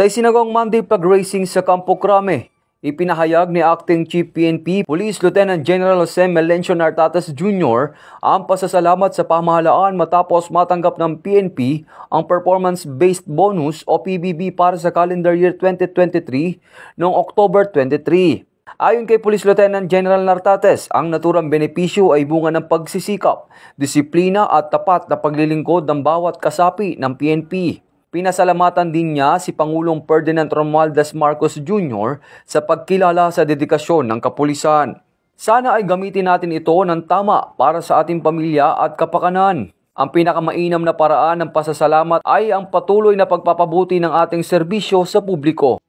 Sa isinagawang Monday pag-racing sa Campo Crame, ipinahayag ni Acting Chief PNP Police Lieutenant General Jose Melencio Nartates Jr. ang pasasalamat sa pamahalaan matapos matanggap ng PNP ang Performance-Based Bonus o PBB para sa calendar year 2023 noong October 23. Ayon kay Police Lieutenant General Nartates, ang naturang benepisyo ay bunga ng pagsisikap, disiplina at tapat na paglilingkod ng bawat kasapi ng PNP. Pinasalamatan din niya si Pangulong Ferdinand Romualdez Marcos Jr. sa pagkilala sa dedikasyon ng kapulisan. Sana ay gamitin natin ito ng tama para sa ating pamilya at kapakanan. Ang pinakamainam na paraan ng pasasalamat ay ang patuloy na pagpapabuti ng ating serbisyo sa publiko.